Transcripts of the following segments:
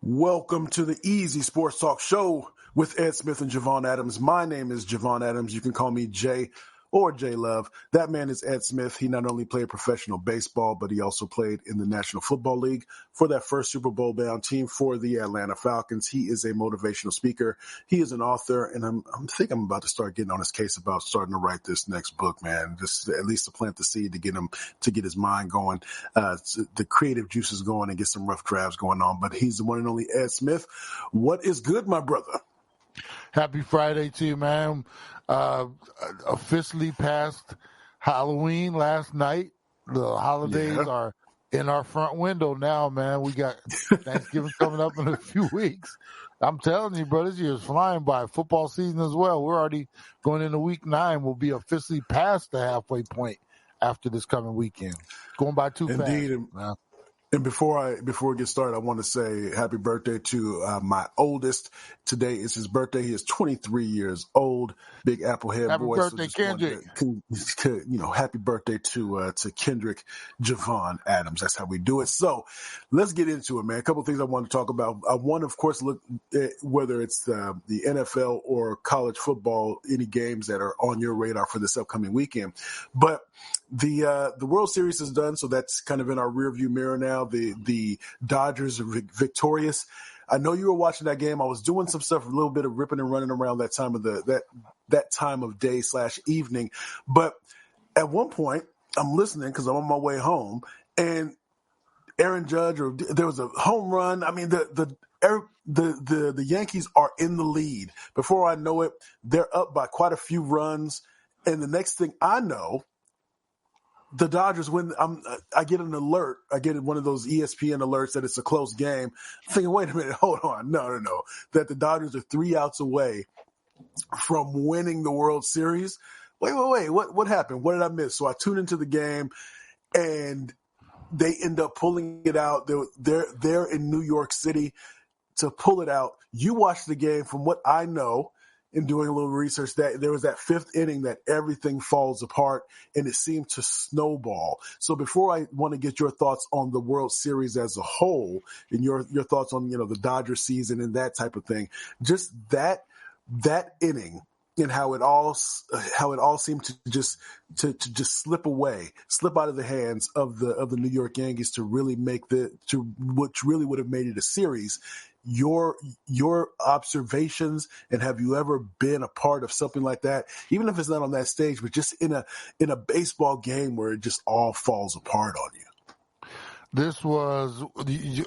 Welcome to the Easy Sports Talk Show with Ed Smith and Javon Adams. My name is Javon Adams. You can call me Jay or J Love. That man is Ed Smith. He not only played professional baseball, but he also played in the National Football League for that first Super Bowl bound team for the Atlanta Falcons. He is a motivational speaker. He is an author, and I think I'm about to start getting on his case about starting to write this next book, man. Just at least to plant the seed to get his mind going, the creative juices going, and get some rough drafts going on. But he's the one and only Ed Smith. What is good, my brother? Happy Friday to you, man. Officially passed Halloween last night. The holidays are in our front window now, man. We got Thanksgiving coming up in a few weeks. I'm telling you, bro, this year's flying by. Football season as well. We're already going into week 9. We'll be officially past the halfway point after this coming weekend. Going by too fast. Indeed. And before we get started, I want to say happy birthday to my oldest. Today is his birthday. He is 23 years old. Big Applehead happy boy. Birthday, so Kendrick. Happy birthday to Kendrick Javon Adams. That's how we do it. So let's get into it, man. A couple of things I want to talk about. I want to, of course, look at whether it's the NFL or college football, any games that are on your radar for this upcoming weekend. But the World Series is done, so that's kind of in our rearview mirror now. The Dodgers are victorious. I know you were watching that game. I was doing some stuff, a little bit of ripping and running around that time of that time of day / evening. But at one point, I'm listening because I'm on my way home, and Aaron Judge, or there was a home run. I mean, the Yankees are in the lead. Before I know it, they're up by quite a few runs, and the next thing I know, the Dodgers win. I get an alert. I get one of those ESPN alerts that it's a close game. I'm thinking, wait a minute, hold on. No. That the Dodgers are 3 outs away from winning the World Series. Wait. What happened? What did I miss? So I tune into the game, and they end up pulling it out. They're in New York City to pull it out. You watch the game. From what I know, in doing a little research, that there was that 5th inning that everything falls apart and it seemed to snowball. So before I want to get your thoughts on the World Series as a whole and your thoughts on, the Dodger season and that type of thing, just that inning and how it all seemed to just slip out of the hands of the New York Yankees to really which really would have made it a series. Your observations, and have you ever been a part of something like that, even if it's not on that stage, but just in a baseball game where it just all falls apart on you? This was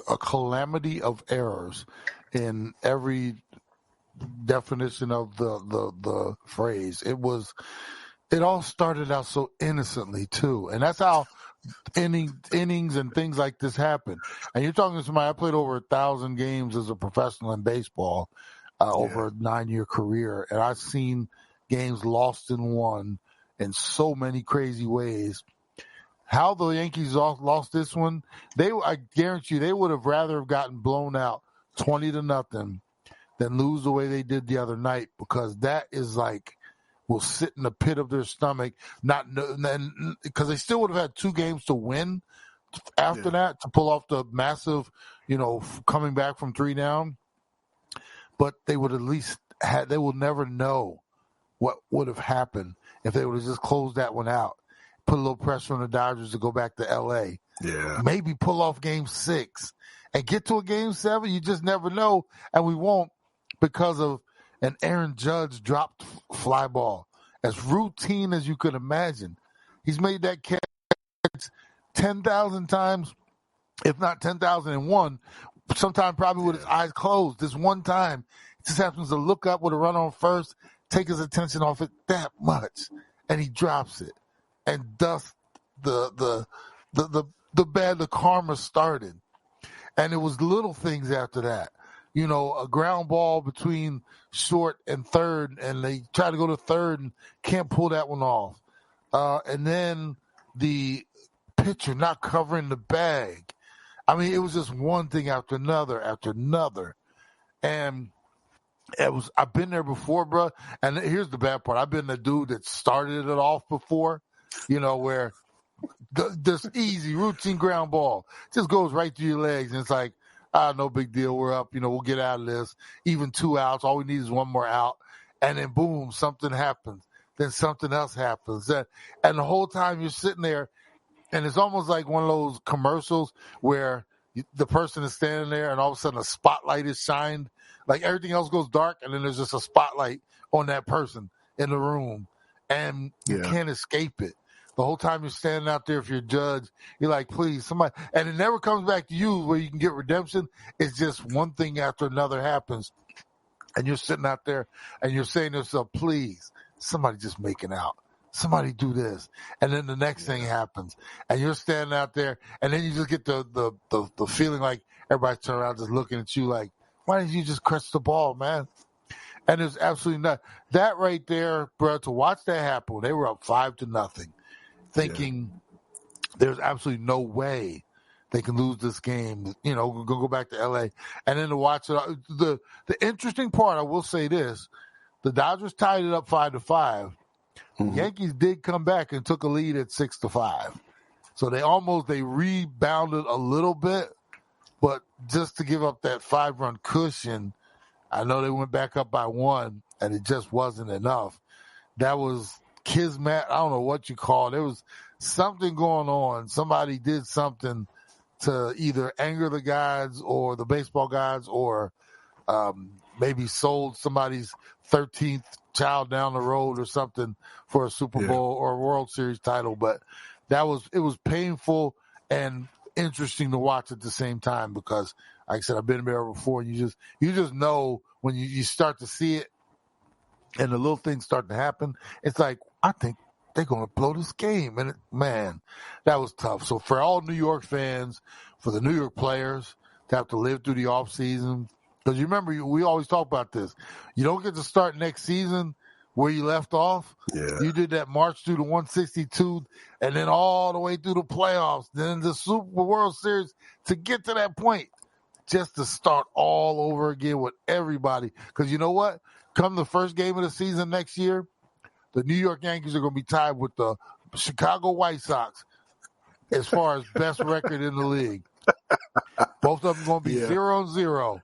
a calamity of errors in every definition of the phrase. It all started out so innocently too, and that's how innings and things like this happen. And you're talking to somebody, I played over 1,000 games as a professional in baseball over a 9-year career, and I've seen games lost and won in so many crazy ways. How the Yankees lost this one, I guarantee you they would have rather have gotten blown out 20-0 than lose the way they did the other night, because that is like will sit in the pit of their stomach, because they still would have had 2 games to win after that to pull off the massive, coming back from 3 down. But they would at least they will never know what would have happened if they would have just closed that one out, put a little pressure on the Dodgers to go back to L.A. Yeah, maybe pull off Game 6 and get to a Game 7. You just never know, and we won't, because of an Aaron Judge dropped fly ball, as routine as you could imagine. He's made that catch 10,000 times, if not 10,001, sometime probably with his eyes closed. This one time, he just happens to look up with a run on first, take his attention off it that much, and he drops it. And thus the karma started. And it was little things after that. A ground ball between short and third, and they try to go to third and can't pull that one off. And then the pitcher not covering the bag. I mean, it was just one thing after another. And I've been there before, bro. And here's the bad part. I've been the dude that started it off before, where this easy routine ground ball just goes right through your legs. And it's like, no big deal. We're up. We'll get out of this. Even 2 outs. All we need is one more out. And then, boom, something happens. Then something else happens. And the whole time you're sitting there, and it's almost like one of those commercials where the person is standing there and all of a sudden a spotlight is shined. Like everything else goes dark, and then there's just a spotlight on that person in the room. And you can't escape it. The whole time you're standing out there, if you're a judge, you're like, please, somebody. And it never comes back to you where you can get redemption. It's just one thing after another happens. And you're sitting out there and you're saying to yourself, please, somebody just make it out. Somebody do this. And then the next thing happens. And you're standing out there. And then you just get the feeling like everybody's turning around just looking at you like, why didn't you just catch the ball, man? And there's absolutely not. That right there, bro, to watch that happen, they were up 5-0, thinking there's absolutely no way they can lose this game. Go back to L.A. And then to watch it. The interesting part, I will say this, the Dodgers tied it up 5-5. Mm-hmm. The Yankees did come back and took a lead at 6-5. So they rebounded a little bit, but just to give up that 5-run cushion, I know they went back up by 1, and it just wasn't enough. That was kismet. I don't know what you call it. There was something going on. Somebody did something to either anger the guys or the baseball guys, or maybe sold somebody's 13th child down the road or something for a Super Bowl or a World Series title. But it was painful and interesting to watch at the same time because, like I said, I've been there before. And you just know when you start to see it and the little things start to happen. It's like, I think they're going to blow this game. And, man, that was tough. So for all New York fans, for the New York players to have to live through the offseason, because you remember, we always talk about this. You don't get to start next season where you left off. Yeah. You did that march through the 162 and then all the way through the playoffs, then the Super World Series to get to that point, just to start all over again with everybody. Because you know what? Come the first game of the season next year, the New York Yankees are going to be tied with the Chicago White Sox as far as best record in the league. Both of them are going to be 0-0.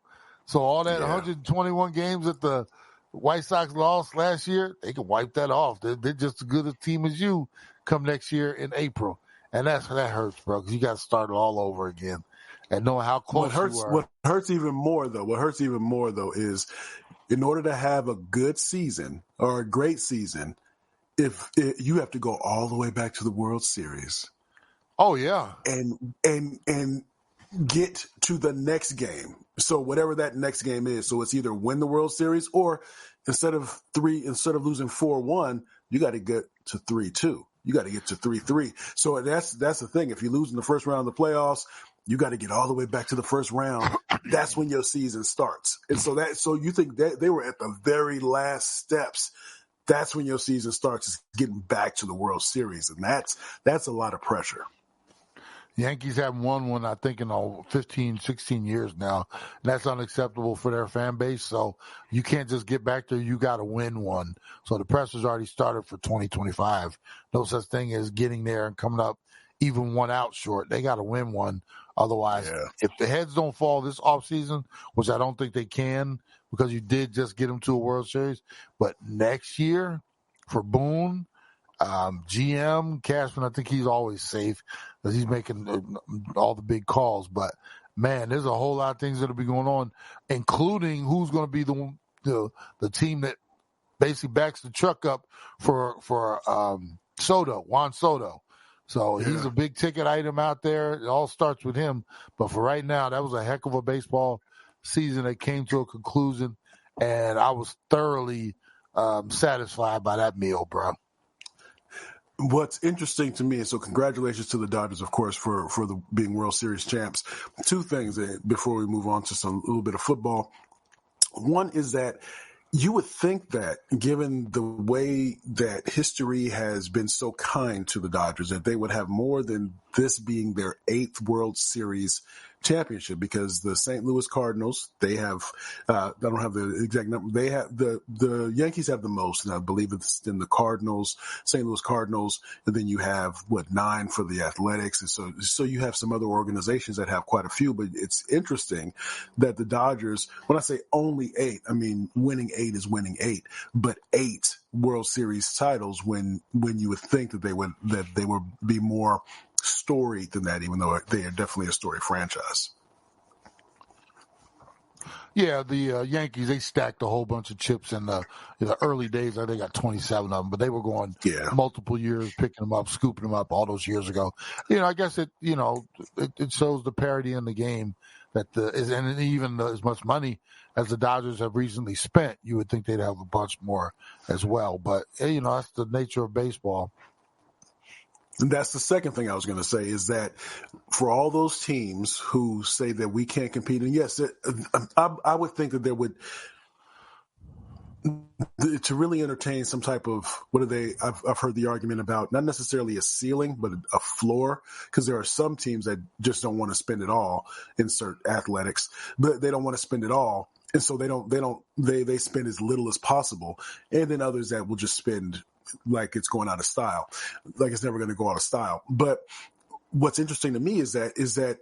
So all that 121 games that the White Sox lost last year, they can wipe that off. They're just as good a team as you come next year in April. And that hurts, bro, because you got to start it all over again. And knowing how close you are. What hurts even more, though, is in order to have a good season or a great season, you have to go all the way back to the World Series. Oh, yeah. And get to the next game. So whatever that next game is. So it's either win the World Series or instead of losing 4-1, you got to get to 3-2. You got to get to 3-3. So that's the thing. If you lose in the first round of the playoffs, you got to get all the way back to the first round. That's when your season starts. And so you think that they were at the very last steps. That's when your season starts, is getting back to the World Series. And that's a lot of pressure. Yankees haven't won one, I think, in 15, 16 years now. That's unacceptable for their fan base. So you can't just get back there. You got to win one. So the pressure's already started for 2025. No such thing as getting there and coming up even one out short. They got to win one. Otherwise, if the heads don't fall this offseason, which I don't think they can because you did just get them to a World Series, but next year for Boone, GM, Cashman, I think he's always safe because he's making all the big calls. But, man, there's a whole lot of things that will be going on, including who's going to be the team that basically backs the truck up for Soto, Juan Soto. So he's a big ticket item out there. It all starts with him. But for right now, that was a heck of a baseball season that came to a conclusion, and I was thoroughly satisfied by that meal, bro. What's interesting to me, and so congratulations to the Dodgers, of course, for being World Series champs. Two things before we move on to a little bit of football. One is that you would think that, given the way that history has been so kind to the Dodgers, that they would have more than this being their 8th World Series championship, because the St. Louis Cardinals, they have, I don't have the exact number. They have the Yankees have the most, and I believe it's in the Cardinals, St. Louis Cardinals, and then you have 9 for the Athletics, and so you have some other organizations that have quite a few. But it's interesting that the Dodgers, when I say only 8, I mean winning 8 is winning 8, but 8 World Series titles when you would think that they would be more storied than that, even though they are definitely a storied franchise. Yeah, the Yankees, they stacked a whole bunch of chips in the early days. I think they got 27 of them, but they were going multiple years, picking them up, scooping them up all those years ago. I guess it shows the parity in the game that and even as much money as the Dodgers have recently spent, you would think they'd have a bunch more as well. But, that's the nature of baseball. And that's the second thing I was going to say, is that for all those teams who say that we can't compete, and yes, I would think that there would, to really entertain some type of, I've heard the argument about not necessarily a ceiling, but a floor, because there are some teams that just don't want to spend it all, insert athletics, but they don't want to spend it all. And so they spend as little as possible. And then others that will just spend like it's going out of style, like it's never going to go out of style. But what's interesting to me is that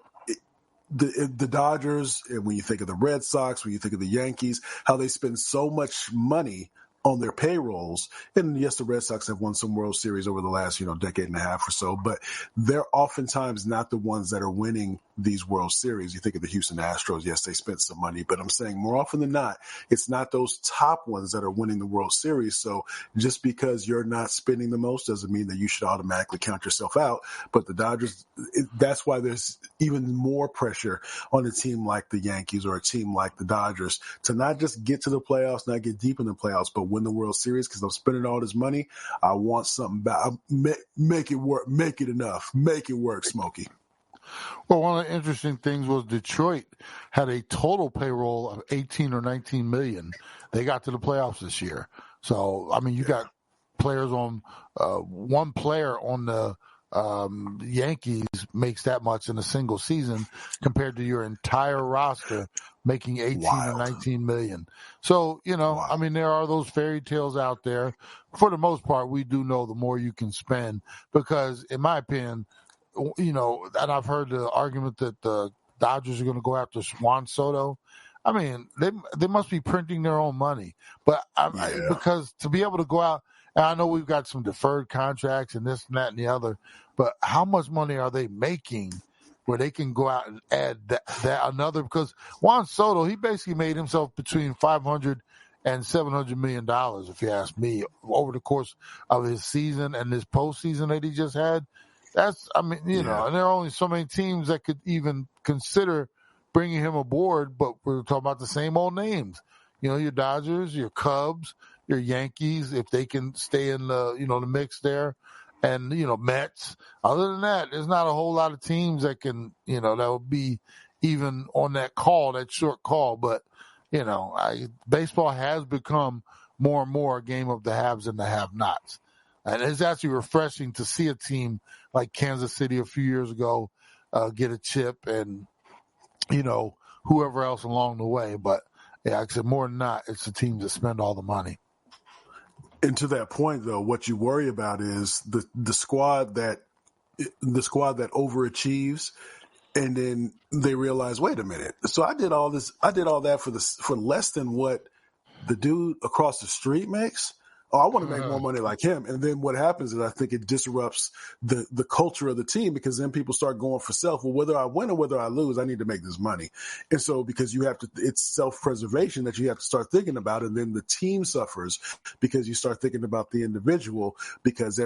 the Dodgers, and when you think of the Red Sox, when you think of the Yankees, how they spend so much money on their payrolls. And yes, the Red Sox have won some World Series over the last, decade and a half or so, but they're oftentimes not the ones that are winning these World Series. You think of the Houston Astros, yes, they spent some money, but I'm saying more often than not, it's not those top ones that are winning the World Series. So just because you're not spending the most doesn't mean that you should automatically count yourself out. But the Dodgers, that's why there's even more pressure on a team like the Yankees or a team like the Dodgers to not just get to the playoffs, not get deep in the playoffs, but win the World Series, because I'm spending all this money. I want something back. Make it work. Make it enough. Make it work, Smokey. Well, one of the interesting things was Detroit had a total payroll of 18 or 19 million. They got to the playoffs this year. So, I mean, you got players on one player on the Yankees makes that much in a single season compared to your entire roster making 18 or 19 million. So, I mean, there are those fairy tales out there. For the most part, we do know the more you can spend, because in my opinion, and I've heard the argument that the Dodgers are going to go after Juan Soto. I mean, they must be printing their own money, but because to be able to go out, and I know we've got some deferred contracts and this and that and the other, but how much money are they making where they can go out and add that another? Because Juan Soto, he basically made himself between $500 and $700 million, if you ask me, over the course of his season and this postseason that he just had. And there are only so many teams that could even consider bringing him aboard, but we're talking about the same old names. Your Dodgers, your Cubs, your Yankees, if they can stay in the, the mix there, and, Mets. Other than that, there's not a whole lot of teams that can, that would be even on that short call. But, baseball has become more and more a game of the haves and the have-nots. And it's actually refreshing to see a team like Kansas City a few years ago get a chip, and, whoever else along the way. But, like I said, more than not, it's the teams that spend all the money. And to that point, though, what you worry about is the squad that overachieves, and then they realize, wait a minute. So I did all that for less than what the dude across the street makes. Oh, I want to make more money like him. And then what happens is I think it disrupts the culture of the team, because then people start going for self. Well, whether I win or whether I lose, I need to make this money. And so because it's self-preservation that you have to start thinking about. And then the team suffers because you start thinking about the individual, because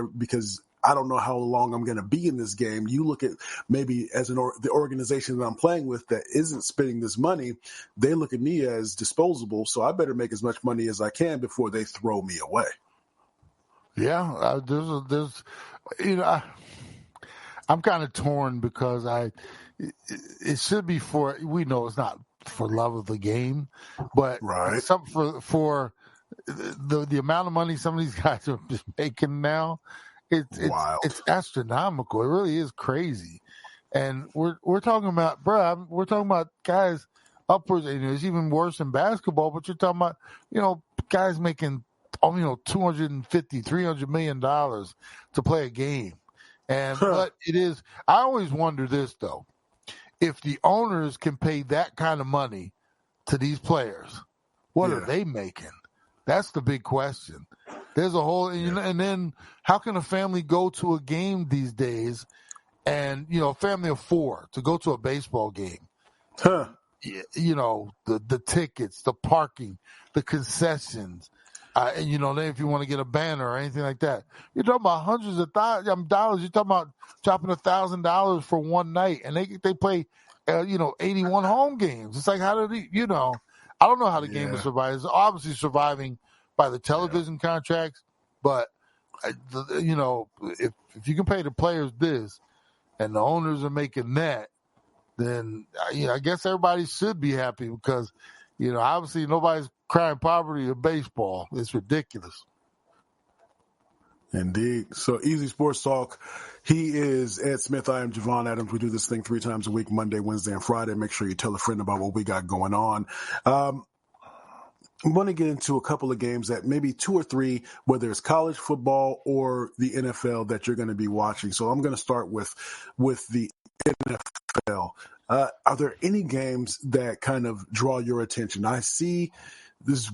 I don't know how long I'm going to be in this game. You look at maybe as the organization that I'm playing with that isn't spending this money, they look at me as disposable. So I better make as much money as I can before they throw me away. Yeah, I'm kind of torn, because it should be we know it's not for love of the game, but for the amount of money some of these guys are just making now. It's astronomical. It really is crazy. And we're talking about, we're talking about guys upwards, and it's even worse in basketball, but you're talking about, guys making, $250, $300 million to play a game. But it is, I always wonder this though, if the owners can pay that kind of money to these players, what are they making? That's the big question. There's a whole, and then how can a family go to a game these days, and a family of 4 to go to a baseball game? The tickets, the parking, the concessions, and then if you want to get a banner or anything like that, you're talking about hundreds of dollars. You're talking about dropping $1,000 for one night, and they play, 81 home games. It's like, how did I don't know how the game is surviving. It's obviously surviving by the television contracts, but if you can pay the players this, and the owners are making that, then I guess everybody should be happy, because obviously nobody's crying poverty in baseball. It's ridiculous. Indeed. So Easy Sports Talk. He is Ed Smith. I am Javon Adams. We do this thing 3 times a week, Monday, Wednesday, and Friday. Make sure you tell a friend about what we got going on. I want to get into a couple of games, that maybe 2 or 3, whether it's college football or the NFL, that you're going to be watching. So I'm going to start with the NFL. Are there any games that kind of draw your attention? I see this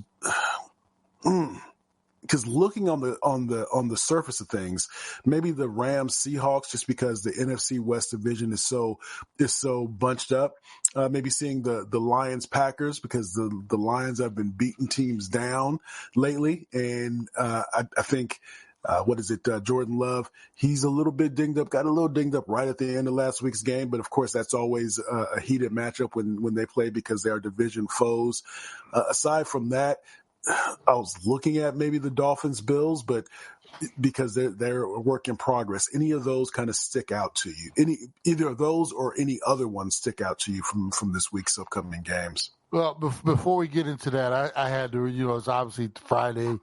because looking on the surface of things, maybe the Rams Seahawks, just because the NFC West division is so bunched up. Maybe seeing the Lions Packers, because the Lions have been beating teams down lately, and I think. Jordan Love, he's a little bit dinged up, got a little dinged up right at the end of last week's game. But of course, that's always a heated matchup when they play, because they are division foes. Aside from that, I was looking at maybe the Dolphins Bills, but because they're a work in progress. Any of those kind of stick out to you? Either of those or any other ones stick out to you from this week's upcoming games? Well, before we get into that, I had to, it's obviously Friday.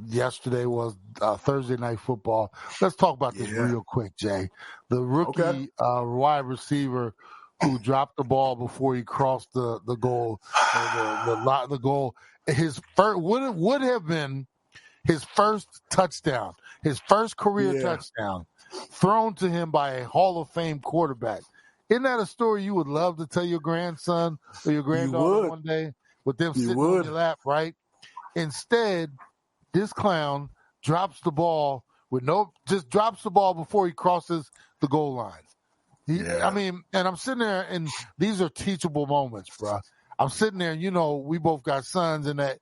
Yesterday was Thursday Night Football. Let's talk about this real quick, Jay. The rookie wide receiver who dropped the ball before he crossed the goal, the goal. His first would have been his first touchdown, his first career touchdown, thrown to him by a Hall of Fame quarterback. Isn't that a story you would love to tell your grandson or your granddaughter one day, with them sitting on your lap, right? Instead, this clown drops the ball just drops the ball before he crosses the goal line. I mean, and I'm sitting there, and these are teachable moments, bro. I'm sitting there, we both got sons in that,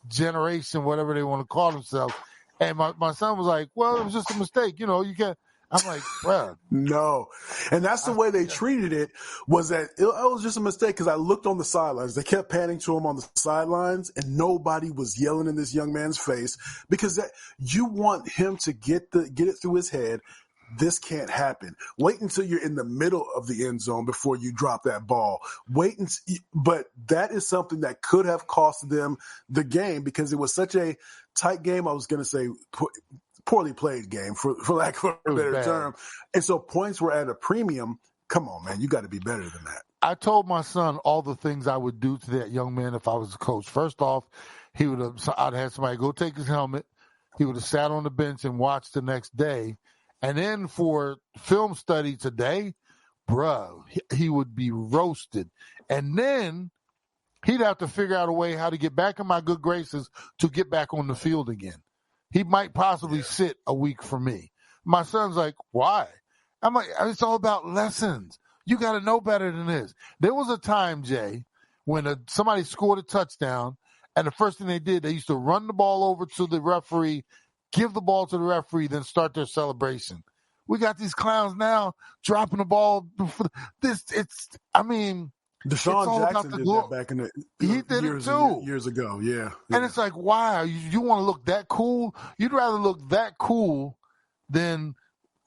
generation, whatever they want to call themselves. And my son was like, well, it was just a mistake. You can't. I'm like, bro. No. And that's the way they treated it, was that it was just a mistake, because I looked on the sidelines. They kept panning to him on the sidelines, and nobody was yelling in this young man's face, because you want him to get it through his head. This can't happen. Wait until you're in the middle of the end zone before you drop that ball. But that is something that could have cost them the game, because it was such a tight game. I was going to say poorly played game, for lack of a better term. And so points were at a premium. Come on, man. You got to be better than that. I told my son all the things I would do to that young man if I was a coach. First off, I'd have somebody go take his helmet. He would have sat on the bench and watched the next day. And then for film study today, bro, he would be roasted. And then he'd have to figure out a way how to get back in my good graces to get back on the field again. He might possibly sit a week for me. My son's like, why? I'm like, it's all about lessons. You got to know better than this. There was a time, Jay, when somebody scored a touchdown, and the first thing they did, they used to run the ball over to the referee, give the ball to the referee, then start their celebration. We got these clowns now dropping the ball. Deshaun Jackson did that back in the years ago. Yeah. And it's like, wow, you want to look that cool? You'd rather look that cool than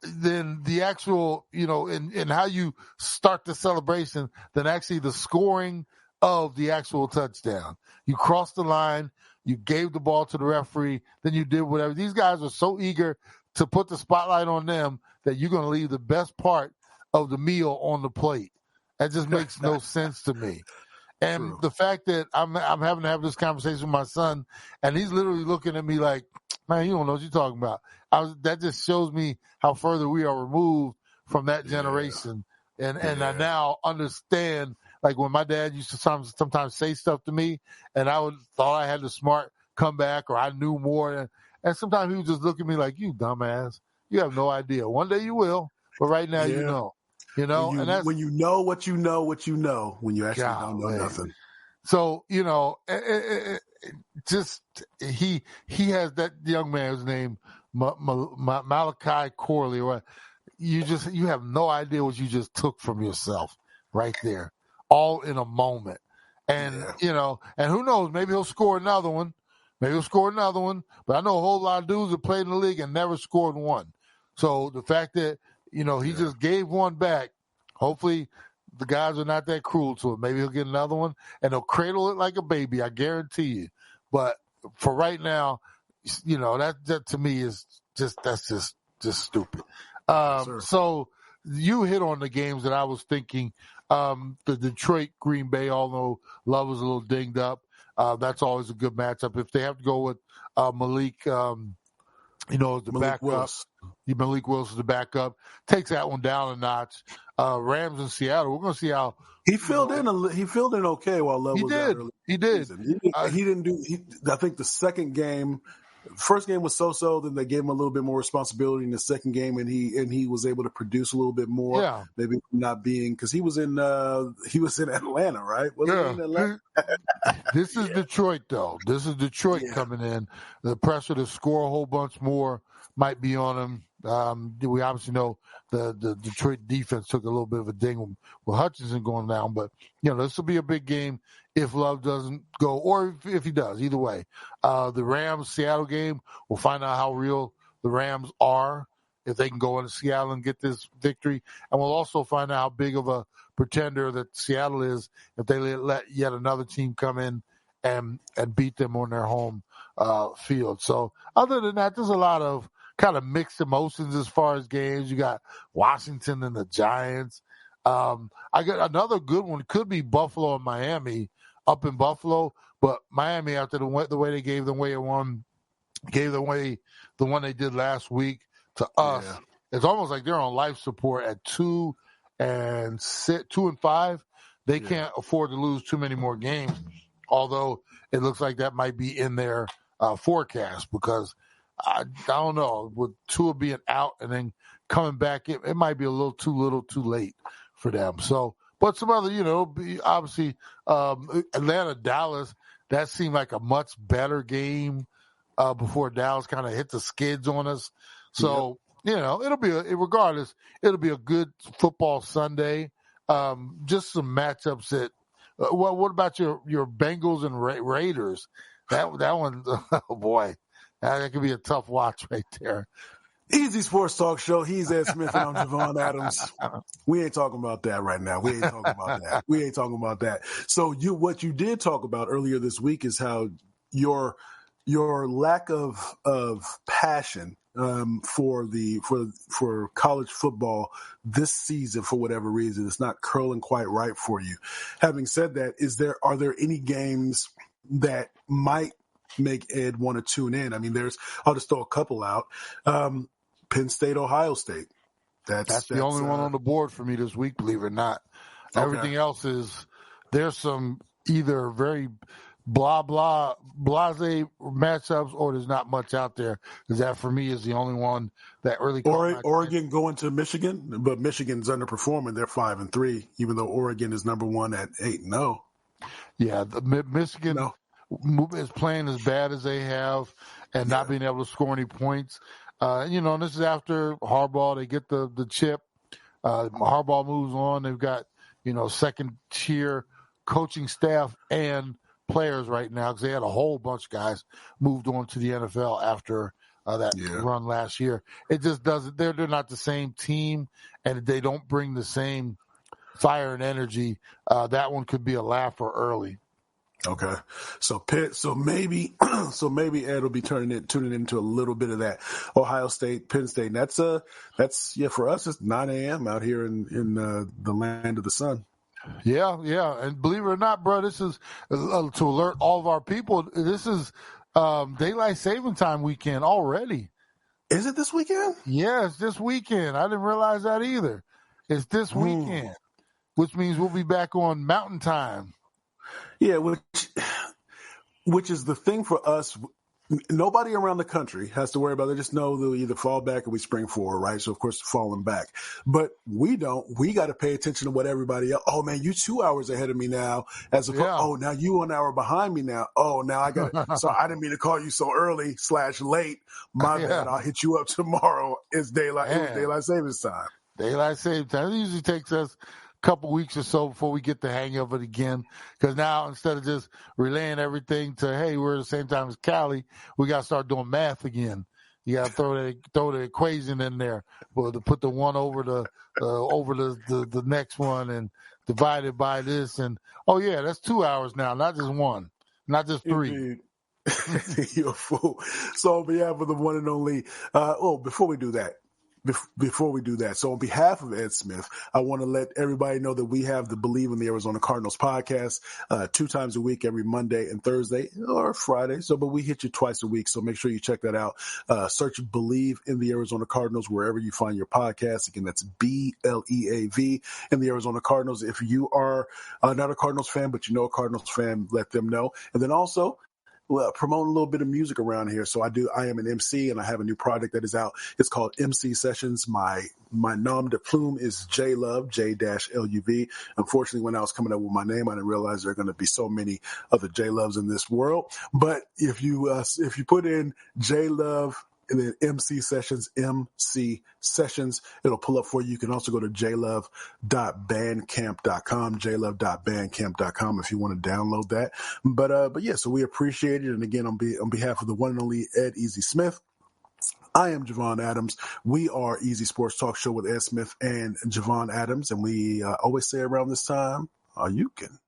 the actual, and how you start the celebration than actually the scoring of the actual touchdown. You crossed the line, you gave the ball to the referee, then you did whatever. These guys are so eager to put the spotlight on them that you're going to leave the best part of the meal on the plate. That just makes no sense to me. And True. the fact that I'm having to have this conversation with my son, and he's literally looking at me like, man, you don't know what you're talking about. That just shows me how further we are removed from that generation. And I now understand, like when my dad used to sometimes say stuff to me, and I thought I had the smart comeback or I knew more. And sometimes he would just look at me like, you dumbass, you have no idea. One day you will, but right now you know. You know, when you know what you know, when you actually don't know nothing. So, you know, just he has that young man's name, Malachi Corley. Or you have no idea what you just took from yourself right there, all in a moment. And you know, and who knows? Maybe he'll score another one. But I know a whole lot of dudes that played in the league and never scored one. So the fact that he just gave one back. Hopefully, the guys are not that cruel to him. Maybe he'll get another one, and he'll cradle it like a baby. I guarantee you. But for right now, that to me is just stupid. So you hit on the games that I was thinking. The Detroit Green Bay, although Love was a little dinged up, that's always a good matchup. If they have to go with Malik. The backup. Malik Willis, the backup, takes that one down a notch. Rams in Seattle. We're going to see how he filled in. He filled in okay while Love was out early. He did. He didn't do. I think the first game was so. Then they gave him a little bit more responsibility in the second game, and he was able to produce a little bit more. Yeah. Maybe not being because he was in Atlanta, right? Wasn't he in Atlanta? This is Detroit, though. This is Detroit coming in. The pressure to score a whole bunch more might be on him. We obviously know the Detroit defense took a little bit of a ding with Hutchinson going down, but this will be a big game if Love doesn't go, or if he does. Either way, the Rams-Seattle game, we'll find out how real the Rams are if they can go into Seattle and get this victory, and we'll also find out how big of a pretender that Seattle is if they let yet another team come in and beat them on their home field. So other than that, there's a lot of kind of mixed emotions as far as games. You got Washington and the Giants. I got another good one. Could be Buffalo and Miami up in Buffalo, but Miami, after the way they gave them away the one they did last week to us. It's almost like they're on life support at 2 and 5. They can't afford to lose too many more games, although it looks like that might be in their forecast because I don't know, with Tua being out and then coming back, it might be a little too late for them. So, but some other, obviously Atlanta, Dallas, that seemed like a much better game before Dallas kind of hit the skids on us. So, it'll be regardless, it'll be a good football Sunday. Just some matchups that. What about your Bengals and Raiders? That one, oh boy. That could be a tough watch right there. Easy Sports Talk Show. He's Ed Smith and I'm Javon Adams. We ain't talking about that right now. We ain't talking about that. So what you did talk about earlier this week is how your lack of passion for college football this season, for whatever reason, it's not curling quite right for you. Having said that, are there any games that might make Ed want to tune in? I mean, I'll just throw a couple out. Penn State, Ohio State. That's the only one on the board for me this week, believe it or not. Okay. Everything else there's some either very blase matchups, or there's not much out there. Because that for me is the only one that really. Oregon going to Michigan, but Michigan's underperforming. They're 5-3, even though Oregon is number one at 8-0. Yeah, Michigan is playing as bad as they have, and not being able to score any points. And this is after Harbaugh. They get the chip. Harbaugh moves on. They've got second tier coaching staff and players right now, because they had a whole bunch of guys moved on to the NFL after that run last year. It just doesn't. They're not the same team, and they don't bring the same fire and energy. That one could be a laugher early. Okay, so Pitt, so maybe Ed will be tuning into a little bit of that. Ohio State, Penn State. And that's for us. It's 9 a.m. out here in the land of the sun. Yeah, and believe it or not, bro, this is to alert all of our people. This is daylight saving time weekend already. Is it this weekend? Yeah, it's this weekend. I didn't realize that either. It's this weekend, which means we'll be back on Mountain Time. Yeah, which is the thing for us. Nobody around the country has to worry about it. They just know they'll either fall back or we spring forward, right? So, of course, falling back. But we don't. We got to pay attention to what everybody else. Oh, man, you 2 hours ahead of me now. Oh, now you 1 hour behind me now. Oh, now I got it. So I didn't mean to call you so early / late. My bad. I'll hit you up tomorrow. It's daylight savings time. Daylight savings time. It usually takes us couple weeks or so before we get the hang of it again. Because now, instead of just relaying everything to, hey, we're at the same time as Cali, we got to start doing math again. You got to throw the equation in there, to put the one over the next one and divide it by this. And, that's 2 hours now, not just one, not just three. Indeed. You're a fool. So on behalf of the one and only, before we do that, so on behalf of Ed Smith, I want to let everybody know that we have the Believe in the Arizona Cardinals podcast 2 times a week, every Monday and Thursday or Friday. But we hit you twice a week, so make sure you check that out. Search Believe in the Arizona Cardinals wherever you find your podcast. Again, that's BLEAV in the Arizona Cardinals. If you are not a Cardinals fan, but you know a Cardinals fan, let them know. And then also, promote a little bit of music around here. So I am an MC and I have a new project that is out. It's called MC Sessions. My nom de plume is J-Love, J-L-U-V. Unfortunately, when I was coming up with my name, I didn't realize there are going to be so many other J-Loves in this world. But if you put in J-Love and then MC Sessions, it'll pull up for you. You can also go to jlove.bandcamp.com, jlove.bandcamp.com if you want to download that. But yeah, so we appreciate it. And again, on behalf of the one and only Ed Easy Smith, I am Javon Adams. We are Easy Sports Talk Show with Ed Smith and Javon Adams. And we always say around this time, you can.